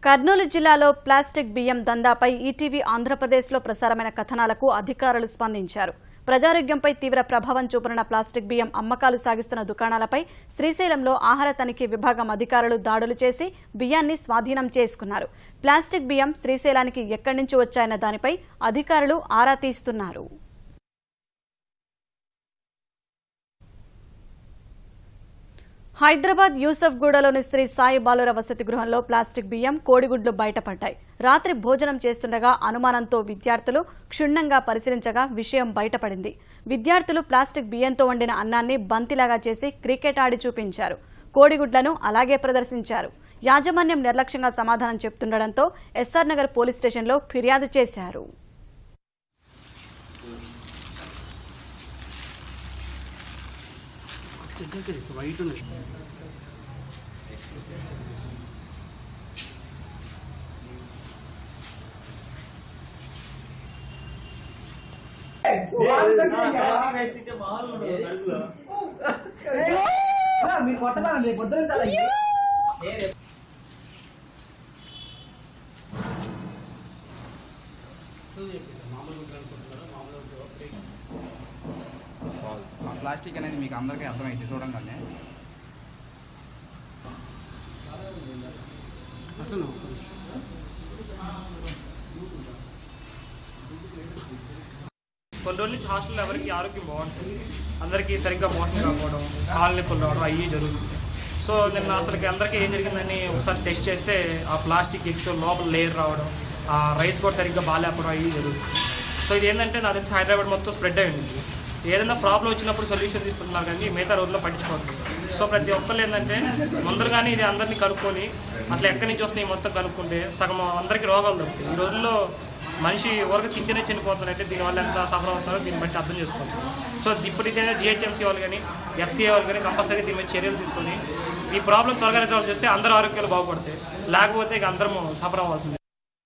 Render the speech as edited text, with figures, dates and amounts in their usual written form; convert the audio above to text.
కర్నూలు జిల్లాలో ప్లాస్టిక్ బియ్యం దందాపై ఈటీవీ ఆంధ్రప్రదేశ్లో ప్రసారమైన కథనాలకు అధికారులు స్పందించారు. ప్రజారోగ్యంపై తీవ్ర ప్రభావం చూపనున్న ప్లాస్టిక్ బియ్యం అమ్మకాలు సాగిస్తున్న దుకాణాలపై శ్రీశైలంలో ఆహార తనిఖీ విభాగం అధికారులు దాడులు చేసి బియ్యాన్ని స్వాధీనం చేసుకున్నారు. ప్లాస్టిక్ బియ్యం శ్రీశైలానికి ఎక్కడి నుంచి వచ్చాయన్న దానిపై అధికారులు ఆరా తీస్తున్నారు. హైదరాబాద్ యూసఫ్గూడలోని శ్రీ సాయి బాలుర వసతి గృహంలో ప్లాస్టిక్ బియ్యం, కోడిగుడ్లు బయటపడ్డాయి. రాత్రి భోజనం చేస్తుండగా అనుమానంతో విద్యార్థులు క్షుణ్ణంగా పరిశీలించగా విషయం బయటపడింది. విద్యార్థులు ప్లాస్టిక్ బియ్యంతో వండిన అన్నాన్ని బంతిలాగా చేసి క్రికెట్ ఆడి చూపించారు. కోడిగుడ్లను అలాగే ప్రదర్శించారు. యాజమాన్యం నిర్లక్ష్యంగా సమాధానం చెప్తుండటంతో ఎస్ఆర్ నగర్ పోలీస్ స్టేషన్లో ఫిర్యాదు చేశారు. మీ కొట్టమని పొద్దున చాలా ప్లాస్టిక్ అనేది మీకు అందరికీ అర్థమైంది చూడంగానే. కొన్ని రోజుల నుంచి హాస్టల్లో ఎవరికి ఆరోగ్యం బాగుంటుంది, అందరికీ సరిగ్గా మోషన్ కాకపోవడం, కాళ్ళ నొప్పులు రావడం అవి జరుగుతుంది. సో నిన్న అసలుకి అందరికీ ఏం జరిగిందని ఒకసారి టెస్ట్ చేస్తే ఆ ప్లాస్టిక్ ఎగ్స్ లోపల లేయర్ రావడం, ఆ రైస్ కూడా సరిగ్గా బాగాలేకపోవడం అవి జరుగుతుంది. సో ఇది ఏంటంటే నాకు తెలిసి హైదరాబాద్ మొత్తం స్ప్రెడ్ అయి ఉంది. ఏదైనా ప్రాబ్లం వచ్చినప్పుడు సొల్యూషన్ తీసుకుంటున్నారు కానీ మిగతా రోజుల్లో పట్టించుకోవట్లేదు. సో ప్రతి ఒక్కరు ఏంటంటే ముందరగానే ఇది అందరినీ కనుక్కొని అసలు ఎక్కడి నుంచి వస్తున్నాయి మొత్తం కనుక్కుంటే సగం అందరికీ రోగాలు దొరుకుతాయి. ఈ రోజుల్లో మనిషి ఊరికి తింటేనే చనిపోతున్నారంటే దీనివల్ల ఎంత సఫర్ అవుతున్నారో దీన్ని బట్టి అర్థం చేసుకోవాలి. సో ఇప్పటికైనా జిహెచ్ఎంసీ వాళ్ళు కానీ ఎఫ్సీఏ వాళ్ళు కానీ కంపల్సరీ దీని మీద చర్యలు తీసుకొని ఈ ప్రాబ్లం త్వరగా రిజాల్వ్ చేస్తే అందరూ ఆరోగ్యాలు బాగుపడతాయి. లేకపోతే ఇక అందరం సఫర్ అవ్వాల్సింది.